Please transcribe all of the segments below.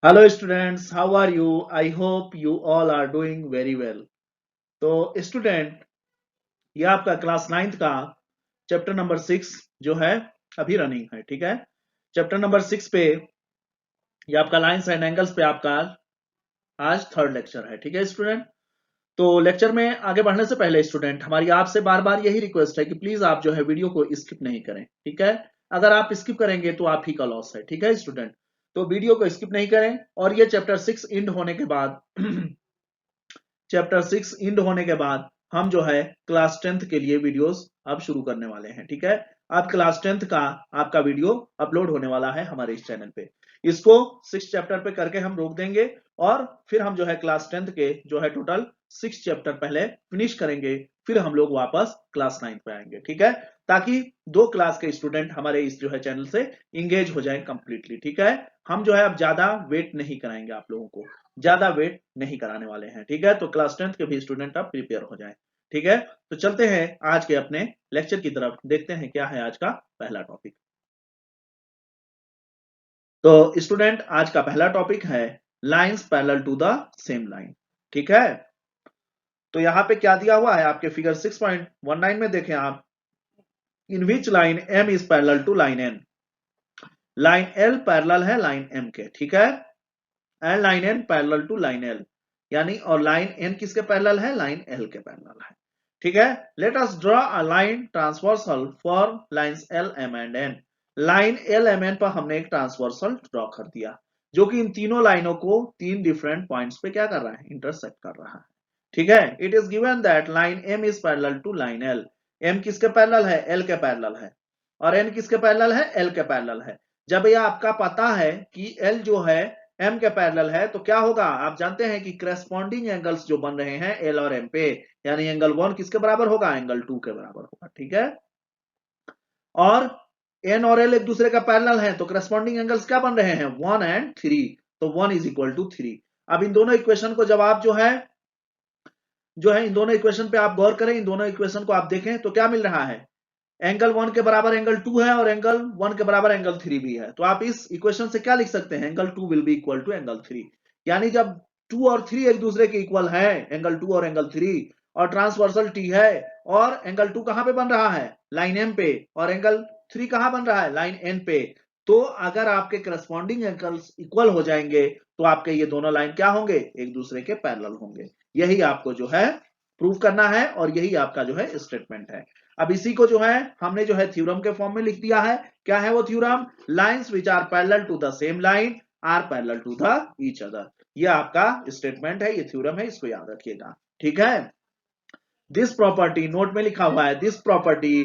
Hello students, how are you? I hope you all are doing very well. तो student, ये आपका class ninth का chapter number 6 जो है अभी रनिंग है। ठीक है, चैप्टर नंबर 6 पे ये आपका लाइंस एंड एंगल्स पे आपका आज थर्ड लेक्चर है। ठीक है स्टूडेंट, तो लेक्चर में आगे बढ़ने से पहले स्टूडेंट, हमारी आपसे बार बार यही रिक्वेस्ट है कि प्लीज आप जो है वीडियो को स्किप नहीं करें। ठीक है, अगर आप स्किप करेंगे तो आप ही का लॉस है। ठीक है स्टूडेंट, तो वीडियो को स्किप नहीं करें। और ये चैप्टर 6 इंड होने के बाद चैप्टर 6 इंड होने के बाद हम जो है क्लास 10th के लिए वीडियोस अब शुरू करने वाले हैं। ठीक है, अब क्लास 10th का आपका वीडियो अपलोड होने वाला है हमारे इस चैनल पे। इसको 6 चैप्टर पे करके हम रोक देंगे और फिर हम जो है क्लास 10th के जो है टोटल 6 चैप्टर पहले फिनिश करेंगे, फिर हम लोग वापस क्लास 9 पे आएंगे। ठीक है, ताकि दो क्लास के स्टूडेंट हमारे इस जो है चैनल से इंगेज हो जाए कंप्लीटली। ठीक है, हम जो है अब ज्यादा वेट नहीं कराएंगे, आप लोगों को ज्यादा वेट नहीं कराने वाले हैं। ठीक है, तो क्लास 10th के भी स्टूडेंट अब प्रिपेयर हो जाएं। ठीक है, तो चलते हैं आज के अपने लेक्चर की तरफ, देखते हैं क्या है आज का पहला टॉपिक। तो स्टूडेंट, आज का पहला टॉपिक है lines parallel to the same line. ठीक है, तो यहां पे क्या दिया हुआ है आपके फिगर 6.19 में देखें आप, in which line M is parallel to line N. Line L parallel है लाइन एम के। ठीक है, and line N parallel to line L, यानी और लाइन एन किसके पैरेलल है? लाइन एल के पैरेलल है। ठीक है, let us draw a line transversal for lines L M and N. Line L M N पर हमने एक ट्रांसवर्सल ड्रॉ कर दिया जो कि इन तीनों लाइनों को तीन डिफरेंट पॉइंट्स पे क्या कर रहा है? इंटरसेक्ट कर रहा है। ठीक है, it is given that line M is parallel to line L. M किसके पैरेलल है? एल के पैरेलल है। और एन किसके पैरेलल है? एल के पैरेलल है। जब ये आपका पता है कि एल जो है एम के पैरेलल है, तो क्या होगा? आप जानते हैं कि करेस्पॉन्डिंग एंगल्स जो बन रहे हैं एल और एम पे, यानी एंगल 1 किसके बराबर होगा? एंगल 2 के बराबर होगा। ठीक है, और एन और एल एक दूसरे का पैरेलल है, तो करेस्पॉन्डिंग एंगल्स क्या बन रहे हैं? 1 एंड 3। तो 1 इज इक्वल टू 3। अब इन दोनों इक्वेशन को जब आप जो है इन दोनों इक्वेशन पे आप गौर करें, इन दोनों इक्वेशन को आप देखें तो क्या मिल रहा है? एंगल 1 के बराबर एंगल 2 है और एंगल 1 के बराबर एंगल 3 भी है। तो आप इस इक्वेशन से क्या लिख सकते हैं? Angle 2 will be equal to angle 3। यानी जब 2 और 3 एक दूसरे के इक्वल है, एंगल 2 और एंगल 3, और ट्रांसवर्सल टी है, और एंगल 2 कहां पे बन रहा है? लाइन एम पे, और एंगल 3 कहां बन रहा है? लाइन एन पे। तो अगर आपके करस्पॉन्डिंग एंगल्स इक्वल हो जाएंगे तो आपके ये दोनों लाइन क्या होंगे? एक दूसरे के पैरेलल होंगे। यही आपको जो है प्रूव करना है और यही आपका जो है स्टेटमेंट है। अब इसी को जो है हमने जो है थ्योरम के फॉर्म में लिख दिया है। क्या है वो theorem? Lines which are parallel to the same line are parallel to the each other. ये आपका स्टेटमेंट है, ये थ्योरम है, इसको याद रखिएगा। ठीक है, दिस प्रॉपर्टी, नोट में लिखा हुआ है, this property,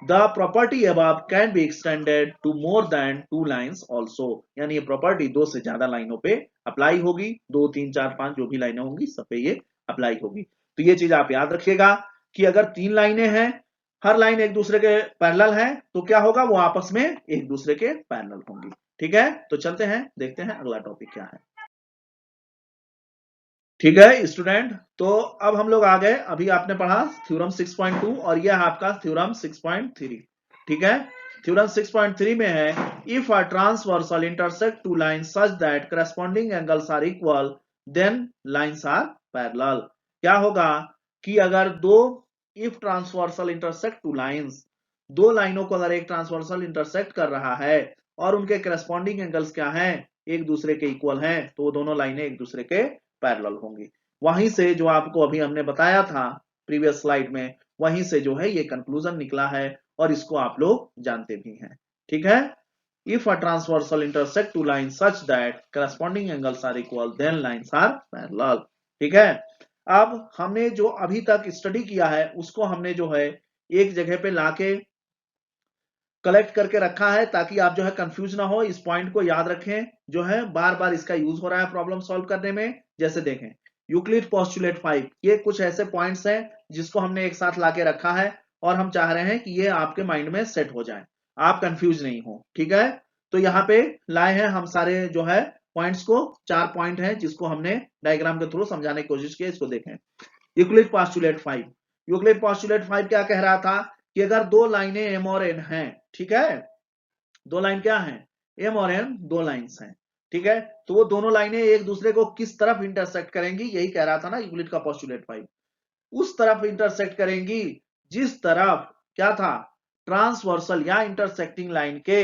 the property above can be extended to more than two lines also. यानी ये प्रॉपर्टी दो से ज्यादा लाइनों पे अप्लाई होगी, 2 3 4 5 जो भी लाइनें होंगी सब पे ये अप्लाई होगी। तो ये चीज आप याद रखिएगा कि अगर 3 लाइनें हैं, हर लाइन एक दूसरे के पैरेलल है, तो क्या होगा? वो आपस में एक दूसरे के पैरेलल होंगी। ठीक है, तो चलते हैं, देखते हैं अगला टॉपिक क्या है। ठीक है स्टूडेंट, तो अब हम लोग आ गए, अभी आपने पढ़ा थ्योरम 6.2 और यह आपका थ्योरम 6.3। ठीक है, थ्योरम 6.3 में है, if a transversal intersect two line such that corresponding angles are equal then lines are parallel. क्या होगा कि अगर दो, if transversal intersect two lines, दो लाइनों को अगर एक ट्रांसवर्सल इंटरसेक्ट कर रहा है और उनके करस्पॉन्डिंग एंगल्स क्या हैं? एक दूसरे के इक्वल हैं, तो वो दोनों लाइनें एक दूसरे के पैरेलल होंगी। वहीं से जो आपको अभी हमने बताया था प्रीवियस स्लाइड में, वहीं से जो है ये कंक्लूजन निकला है और इसको आप लोग जानते भी हैं। ठीक है, if a transversal intersect two line such that corresponding angles are equal then lines are parallel. ठीक है, अब हमने जो अभी तक स्टडी किया है उसको हमने जो है एक जगह पे लाके कलेक्ट करके रखा है, ताकि आप जो है कंफ्यूज ना हो, इस पॉइंट को याद रखें। जो है बार बार इसका यूज हो रहा है प्रॉब्लम सॉल्व करने में। जैसे देखें, यूक्लिड पोस्टुलेट 5, ये कुछ ऐसे पॉइंट्स हैं जिसको हमने एक साथ लाके रखा है और हम चाह रहे हैं कि ये आपके माइंड में सेट हो जाए, आप कंफ्यूज नहीं हो। ठीक है, तो यहाँ पे लाए हैं हम सारे जो है पॉइंट्स को, 4 पॉइंट हैं जिसको हमने डायग्राम के थ्रू समझाने की कोशिश की। इसको देखें, यूक्लिड पोस्टुलेट 5। यूक्लिड पोस्टुलेट 5 क्या कह रहा था कि अगर दो लाइनें एम और एन हैं, ठीक है, दो लाइन क्या है? एम और एन दो लाइंस हैं, ठीक है, तो वो दोनों लाइनें एक दूसरे को किस तरफ इंटरसेक्ट करेंगी, यही कह रहा था ना यूक्लिड का पोस्टुलेट 5, उस तरफ इंटरसेक्ट करेंगी जिस तरफ क्या था, ट्रांसवर्सल या इंटरसेक्टिंग लाइन के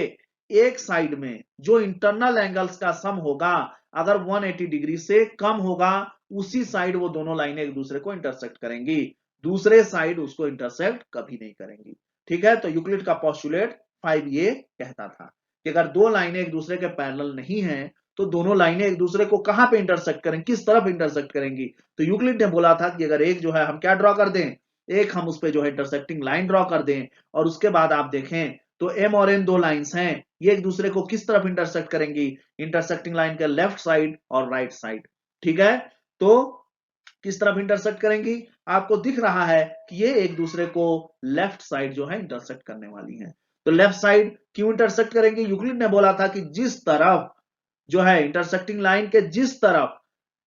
एक साइड में जो इंटरनल एंगल्स का सम होगा अगर 180 डिग्री से कम होगा, उसी साइड वो दोनों लाइनें एक दूसरे को इंटरसेक्ट करेंगी, दूसरे साइड उसको इंटरसेक्ट कभी नहीं करेंगी। ठीक है, तो यूक्लिड का पोस्टुलेट 5 ये कहता था कि अगर दो लाइनें एक दूसरे के पैरेलल नहीं हैं तो दोनों लाइनें एक दूसरे को कहां पे इंटरसेक्ट करेंगी, किस तरफ इंटरसेक्ट करेंगी। तो यूक्लिड ने बोला था कि अगर एक जो है हम क्या ड्रॉ कर दें, एक हम उस पे जो है इंटरसेक्टिंग लाइन ड्रॉ कर दें और उसके बाद आप देखें तो एम और एन दो लाइंस हैं, ये एक दूसरे को किस तरफ इंटरसेक्ट करेंगी, इंटरसेक्टिंग लाइन के लेफ्ट साइड और राइट साइड। ठीक है, तो किस तरफ इंटरसेक्ट करेंगी, आपको दिख रहा है कि ये एक दूसरे को लेफ्ट साइड जो है इंटरसेक्ट करने वाली है। तो लेफ्ट साइड क्यों इंटरसेक्ट करेंगे, यूक्लिड ने बोला था कि जिस तरफ जो है इंटरसेक्टिंग लाइन के जिस तरफ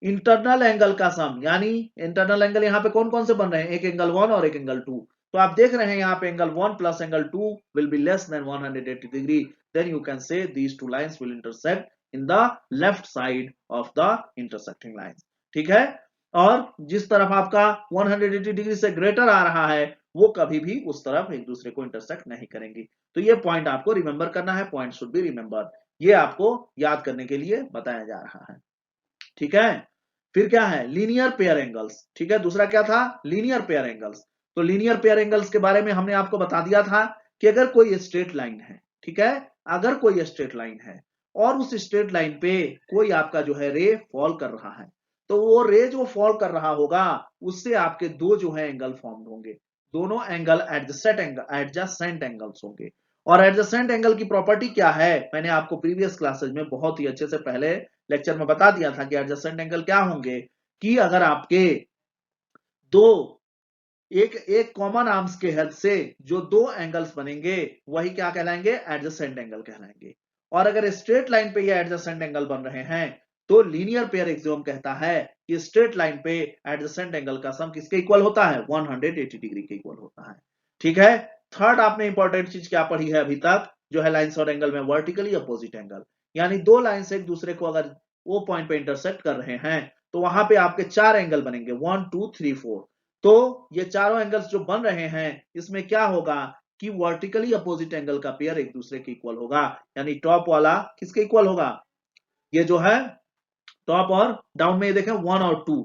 इंटरनल एंगल का सम, यानी इंटरनल एंगल यहां पे कौन कौन से बन रहे हैं, एक एंगल 1 और एक एंगल 2, तो आप देख रहे हैं यहाँ पे angle 1 plus angle 2 will be less than 180 degree, then you can say these two lines will intersect in the left side of the intersecting line. ठीक है, और जिस तरफ आपका 180 डिग्री से ग्रेटर आ रहा है वो कभी भी उस तरफ एक दूसरे को इंटरसेक्ट नहीं करेंगी। तो ये पॉइंट आपको रिमेंबर करना है, पॉइंट शुड बी रिमेंबर, ये आपको याद करने के लिए बताया जा रहा है। ठीक है, फिर क्या है, लीनियर पेयर एंगल्स। ठीक है, दूसरा क्या था, लीनियर पेयर एंगल्स। तो लीनियर पेयर एंगल्स के बारे में हमने आपको बता दिया था कि अगर कोई स्ट्रेट लाइन है, ठीक है, अगर कोई स्ट्रेट लाइन है और उस स्ट्रेट लाइन पे कोई आपका जो है रे फॉल कर रहा है, तो वो रे जो फॉल कर रहा होगा उससे आपके दो जो है एंगल फॉर्म होंगे, दोनों एंगल एडजसेंट एंगल्स होंगे। और एडजसेंट एंगल की प्रॉपर्टी क्या है, मैंने आपको प्रीवियस क्लासेज में बहुत ही अच्छे से पहले लेक्चर में बता दिया था कि एडजसेंट एंगल क्या होंगे, कि अगर आपके दो एक एक कॉमन आर्म्स के हेल्प से जो दो एंगल्स बनेंगे वही क्या कहलाएंगे, एडजसेंट एंगल कहलाएंगे। और अगर स्ट्रेट लाइन पे ये एडजसेंट एंगल बन रहे हैं तो लीनियर पेयर एक्सियोम कहता है कि स्ट्रेट लाइन पे एडजसेंट एंगल का सम किसके इक्वल होता है, 180 डिग्री के इक्वल होता है। ठीक है, थर्ड आपने इंपॉर्टेंट चीज क्या पढ़ी है अभी तक, जो है लाइंस और एंगल में वर्टिकली अपोजिट एंगल, यानी दो लाइंस एक दूसरे को अगर वो पॉइंट पे इंटरसेक्ट कर रहे हैं तो वहां पे आपके चार एंगल बनेंगे, 1 2 3 4। तो ये चारों एंगल्स जो बन रहे हैं इसमें क्या होगा कि वर्टिकली अपोजिट एंगल का पेयर एक दूसरे के इक्वल होगा, यानी टॉप वाला किसके इक्वल होगा, ये जो है टॉप और डाउन में ये देखें 1 और 2,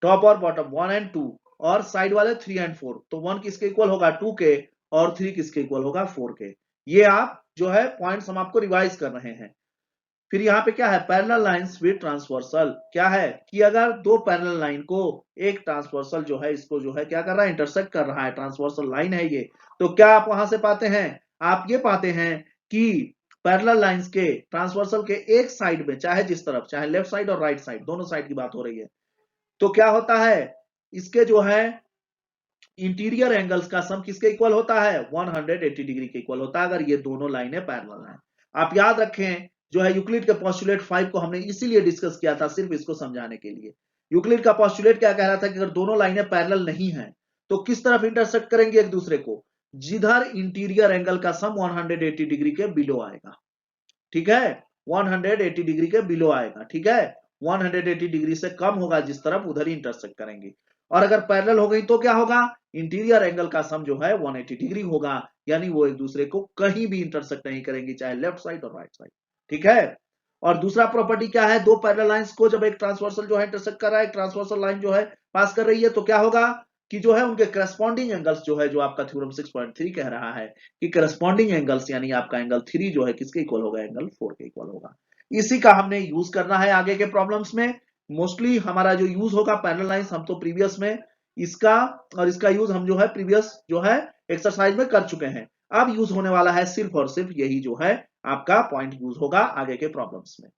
टॉप और बॉटम 1 एंड 2, और साइड वाले 3 एंड 4, तो 1 किसके इक्वल होगा 2 के और 3 किसके इक्वल होगा 4 के। ये आप जो है पॉइंट्स हम आपको रिवाइज कर रहे हैं। फिर यहाँ पे क्या है, पैरेलल लाइंस विद ट्रांसवर्सल, क्या है कि अगर दो पैरेलल लाइन को एक ट्रांसवर्सल जो है इसको जो है क्या कर रहा है, इंटरसेक्ट कर रहा है, ट्रांसवर्सल लाइन है ये, तो क्या आप वहां से पाते हैं, आप ये पाते हैं कि पैरेलल लाइंस के ट्रांसवर्सल के एक साइड में, चाहे जिस तरफ, चाहे लेफ्ट साइड और राइट साइड, दोनों साइड की बात हो रही है, तो क्या होता है, इसके जो है इंटीरियर एंगल्स का सम किसके इक्वल होता है, 180 डिग्री के इक्वल होता है अगर ये दोनों लाइनें पैरेलल हैं। आप याद रखें जो है यूक्लिड के पोस्टुलेट 5 को हमने इसीलिए डिस्कस किया था, सिर्फ इसको समझाने के लिए। यूक्लिड का पोस्टुलेट क्या कह रहा था कि अगर दोनों लाइनें पैरेलल नहीं हैं तो किस तरफ इंटरसेक्ट करेंगे एक दूसरे को, जिधर इंटीरियर एंगल का सम 180 डिग्री के बिलो आएगा। ठीक है, 180 डिग्री के बिलो आएगा। ठीक है, 180 डिग्री से कम होगा जिस तरफ, उधर ही इंटरसेक्ट करेंगे। और अगर पैरेलल हो गई तो क्या होगा, इंटीरियर एंगल का सम जो है 180 डिग्री होगा, यानी वो एक दूसरे को कहीं भी इंटरसेक्ट नहीं करेंगी, चाहे लेफ्ट साइड और राइट साइड। ठीक है, और दूसरा प्रॉपर्टी क्या है, दो पैरेलल लाइंस को जब एक ट्रांसवर्सल जो है इंटरसेक्ट कर रहा है, एक ट्रांसवर्सल लाइन जो है पास कर रही है, तो क्या होगा कि जो है उनके करस्पॉन्डिंग एंगल्स जो है, जो आपका थ्योरम 6.3 कह रहा है कि करस्पॉन्डिंग एंगल्स, यानी आपका एंगल 3 जो है किसके इक्वल होगा, एंगल 4 के इक्वल होगा। इसी का हमने यूज करना है आगे के प्रॉब्लम्स में। मोस्टली हमारा जो यूज होगा पैरेलल लाइंस, हम तो प्रीवियस में इसका और इसका यूज हम जो है प्रीवियस जो है एक्सरसाइज में कर चुके हैं। अब यूज होने वाला है सिर्फ और सिर्फ यही जो है आपका पॉइंट यूज होगा आगे के प्रॉब्लम्स में।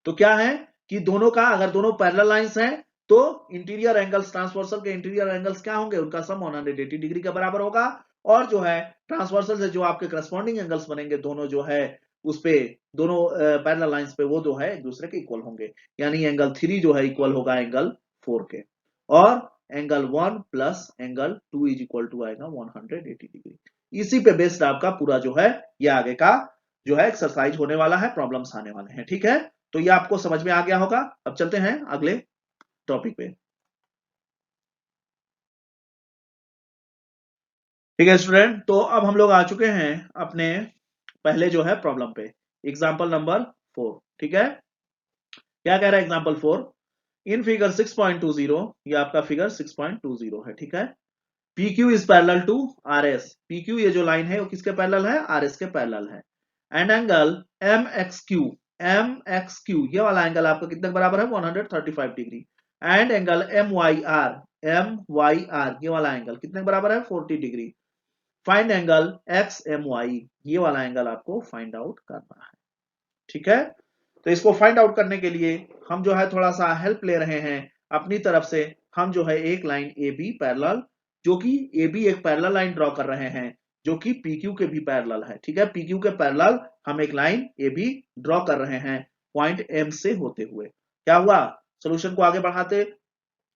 तो क्या है कि दोनों का, अगर दोनों पैरेलल लाइंस हैं तो इंटीरियर एंगल्स, ट्रांसवर्सल के इंटीरियर एंगल्स क्या होंगे, उनका सम 180 डिग्री के बराबर होगा। और जो है ट्रांसवर्सल से जो आपके करस्पॉन्डिंग एंगल्स बनेंगे दोनों जो है उस पे, दोनों पैरेलल लाइंस पे, वो जो है एक दूसरे के इक्वल होंगे, यानी एंगल 3 जो है इक्वल होगा एंगल 4 के, और angle 1 plus angle 2 is equal to आएगा 180 डिग्री। इसी पे बेस्ड आपका पूरा जो है ये आगे का जो है एक्सरसाइज होने वाला है, प्रॉब्लम्स आने वाले हैं। ठीक है, तो ये आपको समझ में आ गया होगा। अब चलते हैं अगले टॉपिक पे। ठीक है स्टूडेंट, तो अब हम लोग आ चुके हैं अपने पहले जो है प्रॉब्लम पे, एग्जांपल नंबर 4। ठीक है, क्या कह रहा है एग्जांपल 4? इन फिगर 6.20, ये आपका फिगर 6.20 है। ठीक है, PQ is parallel to RS। PQ ये जो लाइन है वो किसके पैरेलल है? RS के पैरेलल है। एंड एंगल MXQ, MXQ ये वाला एंगल आपका कितने बराबर है? 135 degree. And angle MYR, MYR ये वाला एंगल कितने बराबर है? 40 डिग्री। फाइंड एंगल XMY, ये वाला एंगल आपको फाइंड आउट करना है। ठीक है, तो इसको फाइंड आउट करने के लिए हम जो है थोड़ा सा हेल्प ले रहे हैं अपनी तरफ से। हम जो है एक लाइन AB पैरेलल, जो कि AB एक पैरेलल लाइन ड्रॉ कर रहे हैं जो कि PQ के भी पैरेलल है। ठीक है, PQ के पैरेलल हम एक लाइन AB ड्रॉ कर रहे हैं पॉइंट M से होते हुए। क्या हुआ? सोल्यूशन को आगे बढ़ाते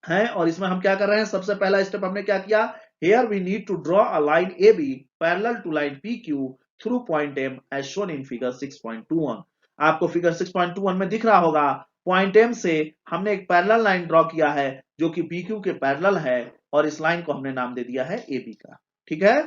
हैं और इसमें हम क्या कर रहे हैं? सबसे पहला स्टेप हमने क्या किया? Here we need to draw a line AB parallel to line PQ through point M as shown in figure 6.21। आपको फिगर 6.21 में दिख रहा होगा, पॉइंट M से हमने एक पैरेलल लाइन ड्रॉ किया है जो कि PQ के पैरेलल है और इस लाइन को हमने नाम दे दिया है AB का। ठीक है,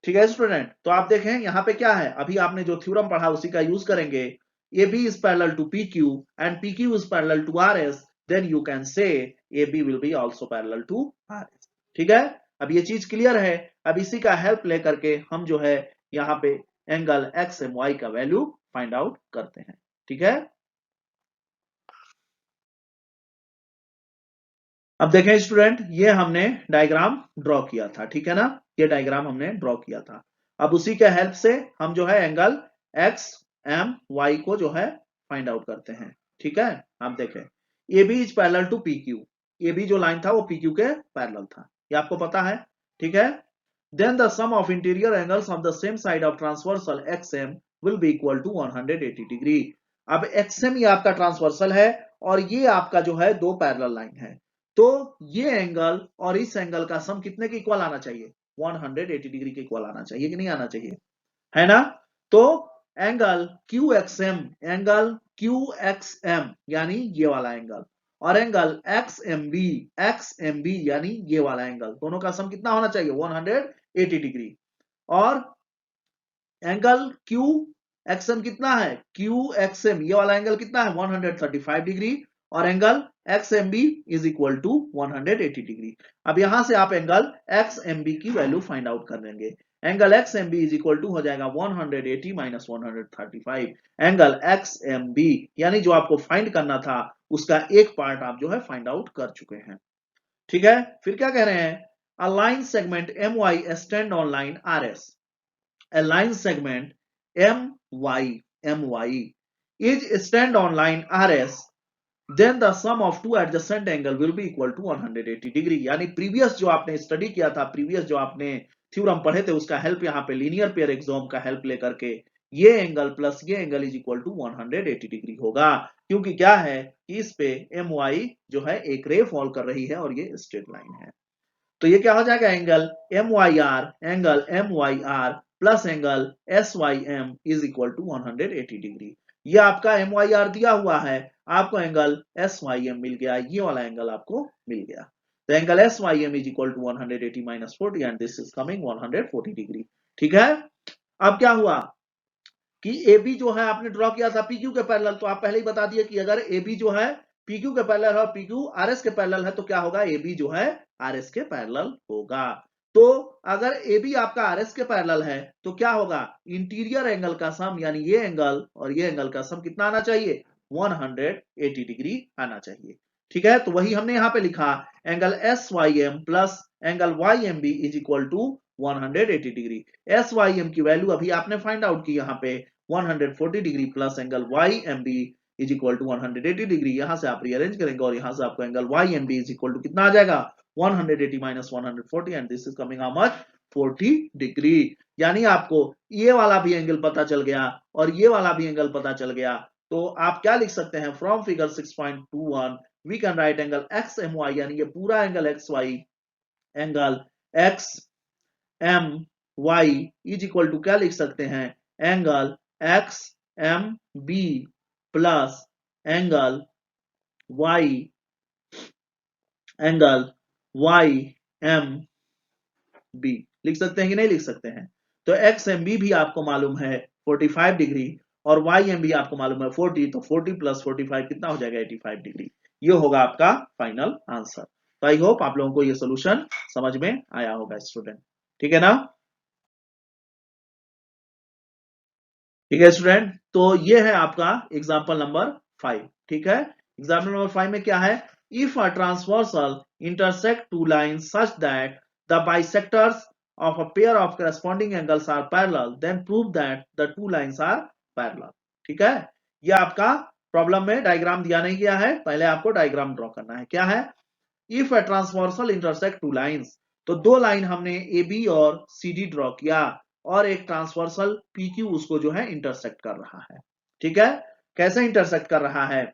ठीक है स्टूडेंट, तो आप देखें यहाँ पे क्या है, अभी आपने जो थ्योरम पढ़ा उसी का यूज करेंगे। AB is parallel to PQ and PQ is parallel to RS, then you can say AB will be also parallel to RS। ठीक है, अब ये चीज क्लियर है। अब इसी का हेल्प लेकर के हम जो है यहाँ पे एंगल XMY का वैल्यू फाइंड आउट करते हैं। ठीक है, अब देखें स्टूडेंट, ये हमने डायग्राम ड्रॉ किया था। ठीक है ना, ये डायग्राम हमने ड्रॉ किया था। अब उसी के हेल्प से हम जो है एंगल XMY को जो है फाइंड आउट करते हैं। ठीक है, आप देखें AB is parallel to PQ। AB जो लाइन था वो PQ के पैरेलल था, ये आपको पता है। ठीक है, then the sum of interior angles on the same side of transversal XM will be equal to 180 degree. अब XM ये आपका ट्रांसवर्सल है और ये आपका जो है दो पैरेलल लाइन है, तो ये एंगल और इस एंगल का सम कितने के इक्वल आना चाहिए? 180 डिग्री के इक्वल आना चाहिए कि नहीं आना चाहिए, है ना? तो एंगल QXM, एंगल QXM यानी ये वाला एंगल, और एंगल XMB, XMB यानी ये वाला एंगल, दोनों का सम कितना होना चाहिए? 180 डिग्री। और एंगल QXM कितना है? QXM ये वाला एंगल कितना है? 135 डिग्री। और angle XMB is equal to 180 degree. अब यहां से आप एंगल XMB की वैल्यू फाइंड आउट कर लेंगे। Angle XMB is equal to हो जाएगा 180 माइनस 135। एंगल XMB यानी जो आपको फाइंड करना था उसका एक पार्ट आप जो है फाइंड आउट कर चुके हैं। ठीक है, फिर क्या कह रहे हैं? A line segment MY stand on line RS। A line segment MY is stand on line RS, then the sum of two adjacent angle will be equal to 180 degree. यानी प्रीवियस जो आपने स्टडी किया था, previous जो आपने theorem पढ़े थे उसका हेल्प यहाँ पे लीनियर पेयर एग्जाम का हेल्प लेकर के ये एंगल प्लस ये angle is equal to 180 degree होगा, क्योंकि क्या है कि इस पे MY जो है एक रे फॉल कर रही है और ये स्ट्रेट लाइन है। तो ये क्या हो जाएगा? Angle M Y R plus angle SYM is equal to 180 degree. ये आपका MYR दिया हुआ है, आपको एंगल SYM मिल गया, ये वाला एंगल आपको मिल गया। तो angle SYM is equal to 180 minus 40 and this is coming 140 degree. ठीक है, अब क्या हुआ कि AB जो है आपने ड्रॉ किया था PQ के पैरेलल, तो आप पहले ही बता दिए कि अगर AB जो है PQ के पैरेलल है और PQ RS के पैरेलल है तो क्या होगा? AB जो है RS के पैरेलल होगा। तो अगर AB आपका RS के पैरेलल है तो क्या होगा? इंटीरियर एंगल का सम यानी ये एंगल और ये एंगल का सम कितना आना चाहिए? 180 डिग्री आना चाहिए। ठीक है, तो वही हमने यहां पे लिखा, angle SYM plus angle YMB is equal to 180 degree. SYM की वैल्यू अभी आपने फाइंड आउट की यहाँ पे 140 degree plus angle YMB is equal to 180 degree. यहां से आप रीअरेंज करेंगे और यहां से आपको angle YMB is equal to कितना आ जाएगा? 180 minus 140 and this is coming how much? 40 degree. यानी आपको ये वाला भी एंगल पता चल गया और ये वाला भी एंगल पता चल गया। तो आप क्या लिख सकते हैं? From figure 6.21 we can write angle XMY यानी ये पूरा angle XY, angle XMY is equal to क्या लिख सकते हैं? Angle XMB plus angle Y M B. लिख सकते हैं कि नहीं लिख सकते हैं? तो एक्स एम बी भी आपको मालूम है 45 डिग्री और वाई एम बी आपको मालूम है 40, तो 40 प्लस 45 कितना हो जाएगा? 85 डिग्री। ये होगा आपका फाइनल आंसर। तो आई होप आप लोगों को ये सोल्यूशन समझ में आया होगा स्टूडेंट। ठीक है ना? ठीक है स्टूडेंट, तो ये है आपका एग्जाम्पल नंबर 5। ठीक है, एग्जाम्पल नंबर 5 में क्या है? If a transversal intersect two lines such that the bisectors of a pair of corresponding angles are parallel, then prove that the two lines are parallel। ठीक है, ये आपका प्रॉब्लम में डायग्राम दिया नहीं गया है, पहले आपको डायग्राम ड्रॉ करना है। क्या है? If a transversal intersect two lines, तो दो लाइन हमने ए बी और सी डी ड्रॉ किया और एक ट्रांसवर्सल पी क्यू उसको जो है इंटरसेक्ट कर रहा है। ठीक है, कैसे इंटरसेक्ट कर रहा है?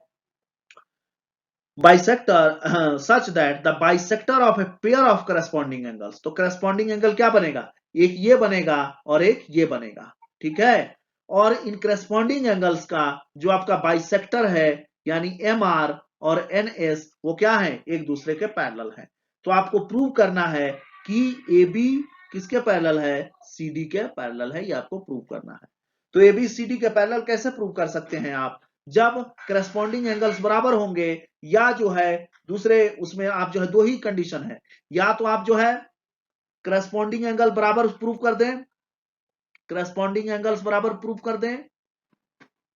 Bisector such that the bisector of a pair of corresponding angles, तो करस्पॉन्डिंग एंगल क्या बनेगा? एक ये बनेगा और एक ये बनेगा। ठीक है, और इन करस्पॉन्डिंग एंगल्स का जो आपका बाइसेक्टर है यानी एम आर और एन एस, वो क्या है? एक दूसरे के पैरेलल है। तो आपको प्रूव करना है कि ए बी किसके पैरेलल है? सी डी के पैरेलल है, ये आपको प्रूव करना है। तो ए बी सी डी के पैरेलल कैसे प्रूव कर सकते हैं आप? जब करस्पॉन्डिंग एंगल्स बराबर होंगे, या जो है दूसरे उसमें आप जो है दो ही कंडीशन है, या तो आप जो है करस्पॉन्डिंग एंगल बराबर प्रूव कर दें, करस्पॉन्डिंग एंगल्स बराबर प्रूव कर दें,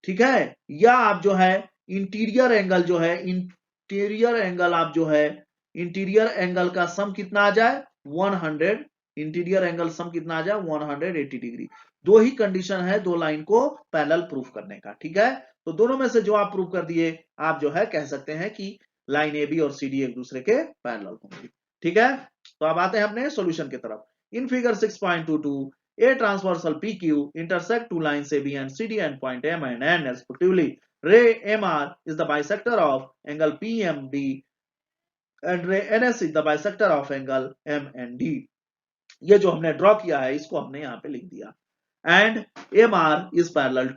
ठीक है, या आप जो है इंटीरियर एंगल जो है, इंटीरियर एंगल आप जो है इंटीरियर एंगल का सम कितना आ जाए? 100। इंटीरियर एंगल सम कितना आ जाए? 180 डिग्री। दो ही कंडीशन है दो लाइन को पैरेलल प्रूफ करने का। ठीक है, तो दोनों में से जो आप प्रूफ कर दिए, आप जो है कह सकते हैं कि लाइन ए बी और सी डी एक दूसरे के पैरेलल होंगे। ठीक है, तो अब आते हैं अपने सॉल्यूशन की तरफ। In figure 6.22 a transversal PQ intersect two lines AB and CD and point M and N respectively. Ray MR is the bisector of angle PMB and ray NS is the bisector of angle MND। ये जो हमने draw किया है इसको हमने यहाँ पे लिख दिया। And M R is parallel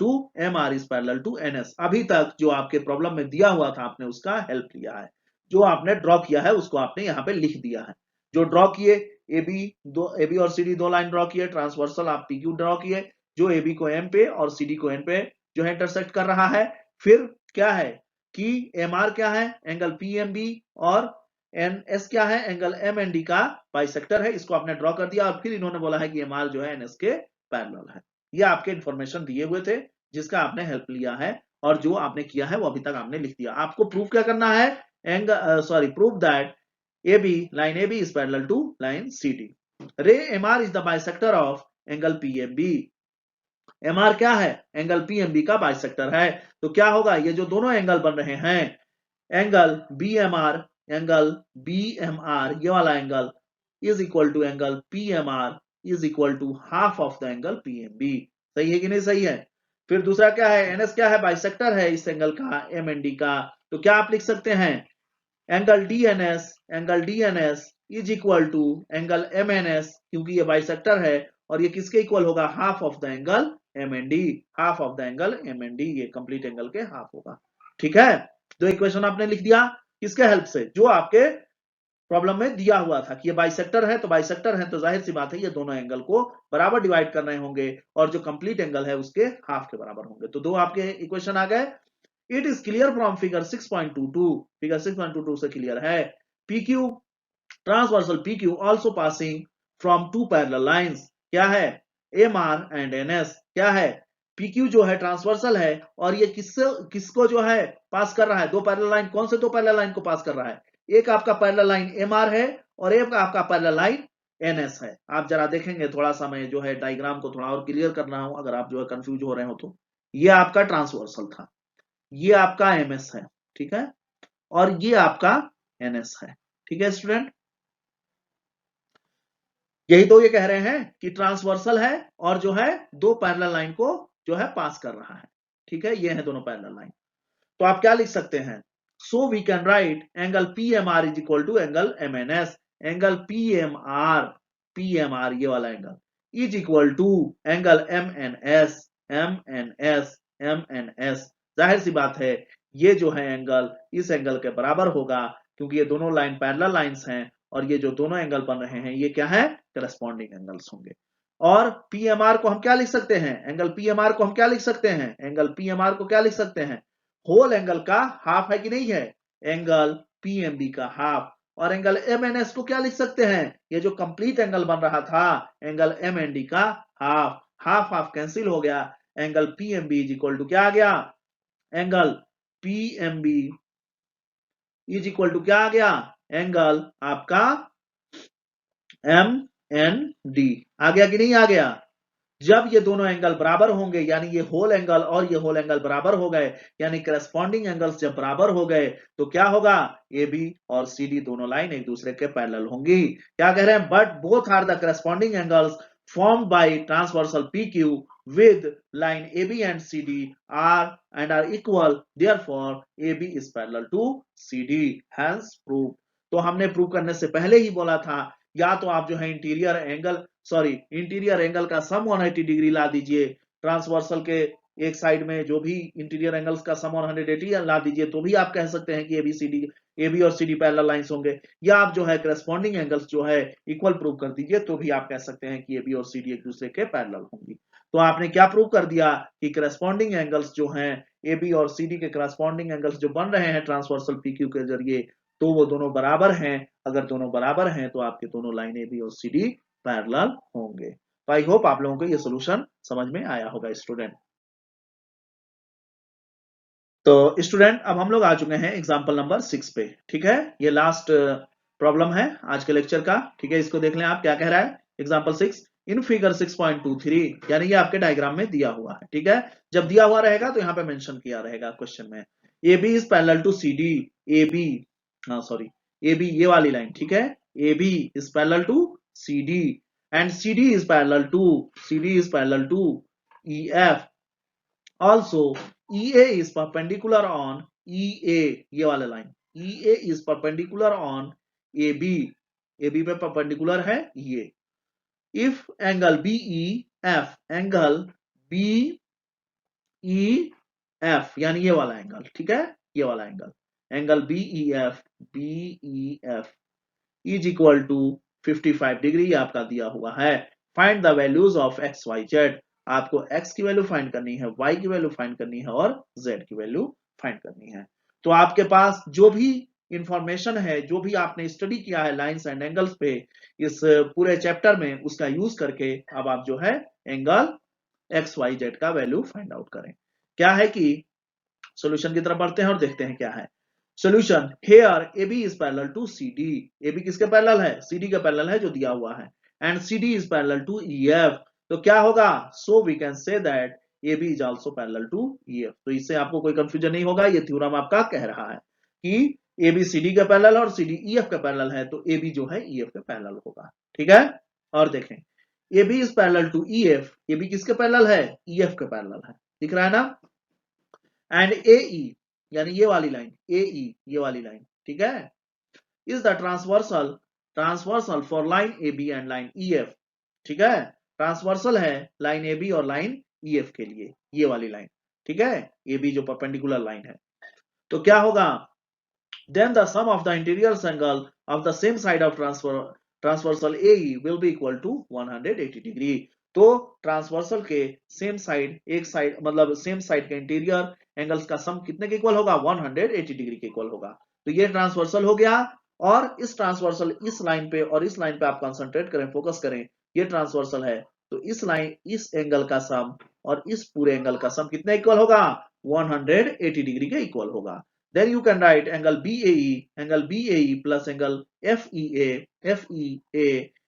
to N S. अभी तक जो आपके प्रॉब्लम में दिया हुआ था आपने उसका हेल्प लिया है, जो आपने ड्रॉ किया है उसको आपने यहाँ पे लिख दिया है। जो ड्रॉ किए ए बी और सी डी दो लाइन ड्रॉ किए, ट्रांसवर्सल आप पी क्यू ड्रॉ किए जो ए बी को एम पे और सी डी को एन पे जो है इंटरसेक्ट कर रहा है। फिर क्या है कि एम आर क्या है? एंगल पी एम बी, और एन एस क्या है? एंगल एम एन डी का बाइसेक्टर है। इसको आपने ड्रॉ कर दिया और फिर इन्होंने बोला है कि एम आर जो है एन एस के पैरेलल है। ये आपके इंफॉर्मेशन दिए हुए थे जिसका आपने हेल्प लिया है और जो आपने किया है वो अभी तक आपने लिख दिया। आपको प्रूव क्या करना है? Prove that AB line AB is parallel to line CD। रे MR is the bisector of angle PMB। MR क्या है? एंगल PMB का बाइसेक्टर है। तो क्या होगा? ये जो दोनों एंगल बन रहे हैं, एंगल BMR ये वाला angle is equal to angle PMR is equal to half of the angle PMB। सही है कि नहीं सही है? फिर दूसरा क्या है? NS क्या है? बाइसेक्टर है इस एंगल का, MND का। तो क्या आप लिख सकते हैं? Angle DNS is equal to angle MNS, क्योंकि ये बाइसेक्टर है और ये किसके इक्वल होगा? Half of the angle MND। Half of the angle MND ये कंप्लीट एंगल के हाफ होगा। ठीक है, दो इक्वेशन आपने लिख दिया किसके हेल्प से? जो आपके प्रॉब्लम में दिया हुआ था कि ये बाइसेक्टर है, तो बाइसेक्टर है तो जाहिर सी बात है ये दोनों एंगल को बराबर डिवाइड कर रहे होंगे और जो कंप्लीट एंगल है उसके हाफ के बराबर होंगे। तो दो आपके इक्वेशन आ गए। It is clear from figure 6.22, figure 6.22 से क्लियर है। PQ transversal PQ also passing from two parallel lines, क्या है? MR and NS। क्या है? PQ जो है ट्रांसवर्सल है और ये किसको जो है पास कर रहा है? दो पैरेलल लाइन। कौन से दो पैरेलल लाइन को पास कर रहा है? एक आपका पैरेलल लाइन MR है और एक आपका पैरेलल लाइन NS है। आप जरा देखेंगे, थोड़ा सा मैं जो है डायग्राम को थोड़ा और क्लियर कर रहा हूं अगर आप जो है कंफ्यूज हो रहे हो तो। ये आपका ट्रांसवर्सल था, ये आपका MS है, ठीक है, और ये आपका NS है। ठीक है स्टूडेंट, यही तो ये कह रहे हैं कि ट्रांसवर्सल है और जो है दो पैरेलल लाइन को जो है पास कर रहा है। ठीक है, ये है दोनों पैरेलल लाइन। तो आप क्या लिख सकते हैं? So we can write angle PMR is equal to angle MNS। Angle PMR ये वाला angle is equal to angle MNS जाहिर सी बात है ये जो है एंगल इस एंगल के बराबर होगा, क्योंकि ये दोनों लाइन पैरेलल लाइंस हैं और ये जो दोनों एंगल बन रहे हैं ये क्या है, करस्पॉन्डिंग एंगल्स होंगे। और पीएमआर को हम क्या लिख सकते हैं, एंगल पीएमआर को हम क्या लिख सकते हैं, एंगल पीएमआर को क्या लिख सकते हैं, होल एंगल का हाफ है कि नहीं है, एंगल पीएमबी का हाफ। और एंगल एमएनएस को क्या लिख सकते हैं, ये जो कंप्लीट एंगल बन रहा था एंगल एमएनडी का हाफ, हाफ हाफ कैंसिल हो गया, angle PMB is equal to क्या आ गया, angle PMB is equal to क्या आ गया, एंगल आपका एम एन डी। आ गया कि नहीं आ गया। जब ये दोनों एंगल बराबर होंगे यानी ये होल एंगल और ये होल एंगल बराबर हो गए, यानी करस्पॉन्डिंग एंगल्स जब बराबर हो गए तो क्या होगा, ए बी और सी डी दोनों लाइन एक दूसरे के पैरेलल होंगी। क्या कह रहे हैं, but both are the corresponding angles formed by transversal PQ with line AB and CD are equal, therefore AB is parallel to CD, hence proved। तो हमने प्रूव करने से पहले ही बोला था या तो आप जो है इंटीरियर एंगल का सम 180 डिग्री ला दीजिए, ट्रांसवर्सल के एक साइड में जो भी इंटीरियर एंगल्स का सम 180 ला दीजिए, तो भी आप कह सकते हैं कि एबी और सीडी पैरेलल लाइंस होंगे, या आप जो है करस्पॉन्डिंग एंगल्स जो है इक्वल प्रूव कर दीजिए, तो भी आप कह सकते हैं कि एबी और सीडी एक दूसरे के पैरेलल होंगी। तो आपने क्या प्रूव कर दिया कि करस्पॉन्डिंग एंगल्स जो हैं एबी और सीडी के करस्पॉन्डिंग एंगल्स जो बन रहे हैं ट्रांसवर्सल पीक्यू के जरिए, तो वो दोनों बराबर हैं। अगर दोनों बराबर हैं तो आपके दोनों लाइन एबी और सीडी पैरेलल होंगे। तो आई होप आप लोगों को ये सॉल्यूशन समझ में आया होगा स्टूडेंट। तो स्टूडेंट अब हम लोग आ चुके हैं एग्जांपल नंबर 6 पे, ठीक है, ये लास्ट प्रॉब्लम है आज के लेक्चर का, ठीक है, इसको देख लें आप क्या कह रहा है। एग्जांपल 6 इन फिगर 6.23, यानी ये आपके डायग्राम में दिया हुआ है, ठीक है, जब दिया हुआ रहेगा तो यहाँ पे मेंशन किया रहेगा क्वेश्चन में, A B is parallel to C D, A B A B ये वाली लाइन, ठीक है, A B is parallel to C D and C D is parallel to E F, also EA is perpendicular on EA, ये वाला line EA is perpendicular on AB, AB पे perpendicular है ये। If angle BEF, angle BEF यानी ये वाला angle, ठीक है, ये वाला angle BEF is equal to 55 degree आपका दिया हुआ है। Find the values of X Y Z, आपको x की वैल्यू फाइंड करनी है, y की वैल्यू फाइंड करनी है और z की वैल्यू फाइंड करनी है। तो आपके पास जो भी इंफॉर्मेशन है, जो भी आपने स्टडी किया है लाइंस एंड एंगल्स पे इस पूरे चैप्टर में, उसका यूज करके अब आप जो है एंगल एक्स वाई जेड का वैल्यू फाइंड आउट करें। क्या है कि सॉल्यूशन की तरफ बढ़ते हैं और देखते हैं क्या है solution. Here AB is parallel to CD, AB किसके पैरेलल है, CD के पैरेलल है जो दिया हुआ है, and CD is parallel to EF, तो क्या होगा, so we can say that AB is also parallel to EF। तो इससे आपको कोई कंफ्यूजन नहीं होगा, ये थ्योरम आपका कह रहा है कि AB CD के पैरेलल और CD EF के पैरेलल है, तो AB जो है EF के पैरेलल होगा, ठीक है। और देखें AB is parallel to EF, AB किसके पैरेलल है, EF के पैरेलल है, दिख रहा है ना, एंड AE यानी ये वाली लाइन AE ये वाली लाइन, ठीक है, is the transversal for line AB and line EF, ठीक है, ट्रांसवर्सल है लाइन AB और लाइन EF के लिए, ये वाली लाइन, ठीक है, AB जो परपेंडिकुलर लाइन है। तो क्या होगा, then the sum of the interior angle of the same side of transversal AE will be equal to 180 degree. तो ट्रांसवर्सल के सेम साइड, एक साइड मतलब सेम साइड के इंटीरियर एंगल्स का सम कितने के इक्वल होगा, 180 डिग्री के इक्वल होगा। तो ये ट्रांसवर्सल हो गया, और इस ट्रांसवर्सल इस लाइन पे और इस लाइन पे आप कंसंट्रेट करें, फोकस करें, ये ट्रांसवर्सल है, तो इस लाइन इस एंगल का सम और इस पूरे एंगल का सम कितने इक्वल होगा, 180 डिग्री के इक्वल होगा। Then you can write angle BAE plus angle FEA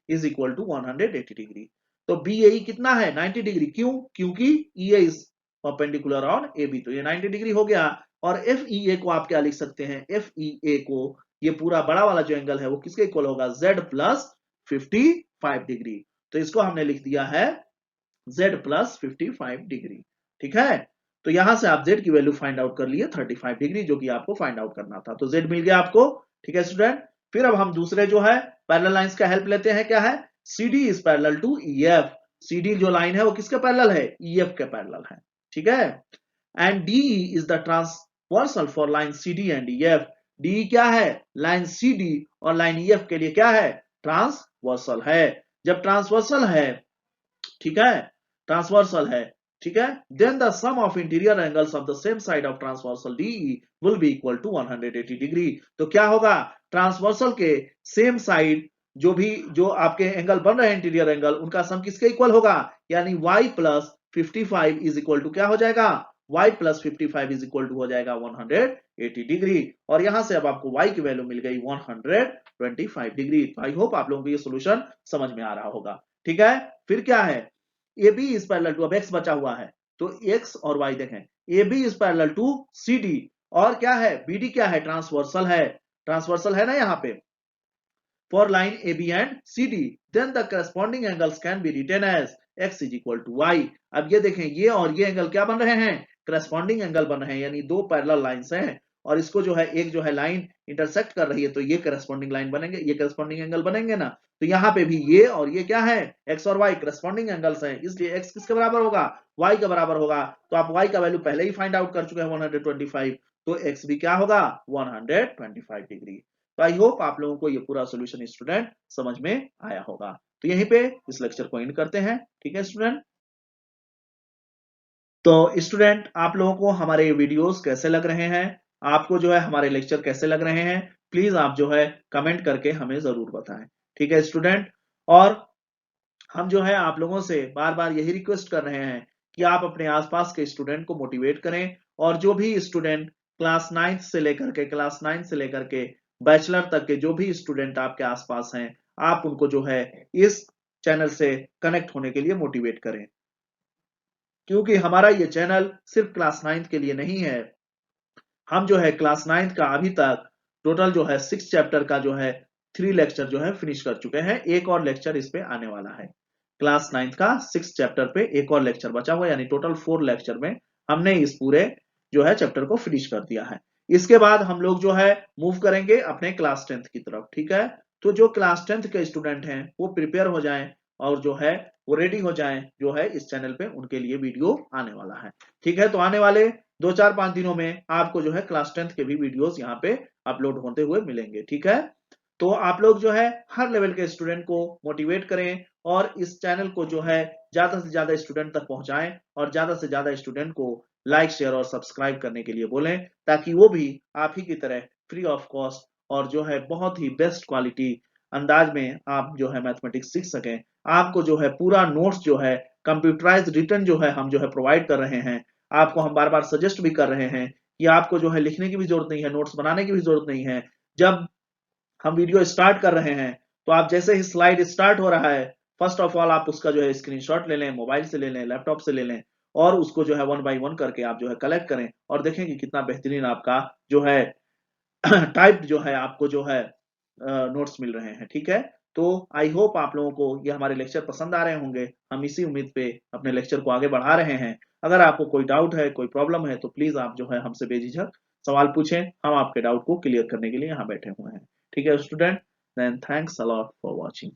is equal to 180 degree. तो BAE कितना है, 90 डिग्री, क्यों, क्योंकि EA is perpendicular on AB, तो ये 90 डिग्री हो गया। और FEA को आप क्या लिख सकते हैं, FEA को ये पूरा बड़ा वाला जो एंगल है वो किसके इक्वल होगा, Z प्लस 55 डिग्री। तो इसको हमने लिख दिया है Z प्लस 55 डिग्री, ठीक है। तो यहां से आप Z की वैल्यू फाइंड आउट कर लिए 35 डिग्री, जो कि आपको फाइंड आउट करना था, तो Z मिल गया आपको, ठीक है स्टूडेंट। फिर अब हम दूसरे जो है पैरेलल लाइंस का हेल्प लेते हैं, क्या है, CD is parallel to EF, CD जो लाइन है वो किसके पैरेलल है, EF के पैरेलल है, ठीक है। And D is the transversal for line C D and E F. D क्या है? लाइन सी डी और लाइन ई एफ के लिए क्या है? ट्रांसवर्सल है। जब ट्रांसवर्सल है, ठीक है, ट्रांसवर्सल है, ठीक है, then the sum of interior angles of the same side of transversal DE will be equal to 180 degree. तो क्या होगा? ट्रांसवर्सल के सेम साइड जो आपके एंगल बन रहे हैं, इंटीरियर एंगल, उनका सम किसके इक्वल होगा? यानी y plus 55 is equal to क्या हो जाएगा? y plus 55 is equal to हो जाएगा 180 डिग्री। और यहां से अब आपको y की वैल्यू मिल गई 125 डिग्री। आई होप आप लोगों को ये सोल्यूशन समझ में आ रहा होगा। ठीक है, फिर क्या है? A B is parallel to, अब x बचा हुआ है, तो x और y देखें, A B is parallel to C D, और क्या है? बी डी क्या है? ट्रांसवर्सल है, ट्रांसवर्सल है ना यहाँ पे, for line AB and CD, then the corresponding angles can be written as x is equal to y। अब ये देखें, ये और ये एंगल क्या बन रहे हैं? करस्पॉन्डिंग एंगल बन रहे हैं, यानी दो पैरेलल लाइंस हैं, और इसको जो है एक जो है लाइन इंटरसेक्ट कर रही है, तो ये करस्पॉन्डिंग लाइन बनेंगे, ये करस्पॉन्डिंग एंगल बनेंगे ना। तो यहाँ पे भी ये और ये क्या है? x और y करस्पॉन्डिंग एंगल्स हैं, इसलिए x किसके बराबर होगा? y के बराबर होगा। तो आप y का वैल्यू पहले ही फाइंड आउट कर चुके हैं 125, तो x भी क्या होगा? 125 डिग्री। तो आई होप आप लोगों को ये पूरा सॉल्यूशन स्टूडेंट समझ में आया होगा। तो यहीं पे इस लेक्चर को एंड करते हैं। ठीक है स्टूडेंट, तो स्टूडेंट आप लोगों को हमारे वीडियोस कैसे लग रहे हैं, आपको जो है हमारे लेक्चर कैसे लग रहे हैं, प्लीज आप जो है कमेंट करके हमें जरूर बताएं। ठीक है स्टूडेंट, और हम जो है आप लोगों से बार बार यही रिक्वेस्ट कर रहे हैं कि आप अपने आसपास के स्टूडेंट को मोटिवेट करें, और जो भी स्टूडेंट क्लास 9 से लेकर के बैचलर तक के जो भी स्टूडेंट आपके आसपास हैं, आप उनको जो है इस चैनल से कनेक्ट होने के लिए मोटिवेट करें, क्योंकि हमारा ये चैनल सिर्फ क्लास 9 के लिए नहीं है। हम जो है क्लास 9 का अभी तक टोटल जो है 6 चैप्टर का जो है 3 लेक्चर जो है फिनिश कर चुके हैं, एक और लेक्चर इस पे आने वाला है। क्लास 9 का 6 चैप्टर पे एक और लेक्चर बचा हुआ, यानी टोटल 4 लेक्चर में हमने इस पूरे जो है चैप्टर को फिनिश कर दिया है। इसके बाद हम लोग जो है मूव करेंगे अपने क्लास 10th की तरफ। ठीक है, तो जो क्लास 10th के स्टूडेंट हैं वो प्रिपेयर हो जाएं और जो है वो रेडी हो जाएं, जो है इस चैनल पे उनके लिए वीडियो आने वाला है। ठीक है, तो आने वाले 2-4-5 दिनों में आपको जो है क्लास 10th के भी वीडियोस यहाँ पे अपलोड होते हुए मिलेंगे। ठीक है, तो आप लोग जो है हर लेवल के स्टूडेंट को मोटिवेट करें और इस चैनल को जो है ज्यादा से ज्यादा स्टूडेंट तक पहुंचाएं, और ज्यादा से ज्यादा स्टूडेंट को लाइक, शेयर और सब्सक्राइब करने के लिए बोलें, ताकि वो भी आप ही की तरह फ्री ऑफ कॉस्ट और जो है बहुत ही बेस्ट क्वालिटी अंदाज में आप जो है मैथमेटिक्स सीख सकें। आपको जो है पूरा नोट्स जो है कंप्यूटराइज रिटर्न जो है हम जो है प्रोवाइड कर रहे हैं। आपको हम बार बार सजेस्ट भी कर रहे हैं कि आपको जो है लिखने की भी जरूरत नहीं है, नोट्स बनाने की भी जरूरत नहीं है। जब हम वीडियो स्टार्ट कर रहे हैं तो आप जैसे ही स्लाइड स्टार्ट हो रहा है, फर्स्ट ऑफ ऑल आप उसका जो है स्क्रीनशॉट ले लें, मोबाइल से ले लें, लैपटॉप से ले लें, और उसको जो है 1 बाय 1 करके आप जो है कलेक्ट करें, और देखें कि कितना बेहतरीन आपका जो है टाइप जो है आपको जो है नोट्स मिल रहे हैं। ठीक है, तो आई होप आप लोगों को ये हमारे लेक्चर पसंद आ रहे होंगे। हम इसी उम्मीद पे अपने लेक्चर को आगे बढ़ा रहे हैं। अगर आपको कोई डाउट है, कोई प्रॉब्लम है, तो प्लीज आप जो है हमसे बेझिझक सवाल पूछें, हम आपके डाउट को क्लियर करने के लिए यहाँ बैठे हुए हैं। ठीक है student, then thanks a lot for watching.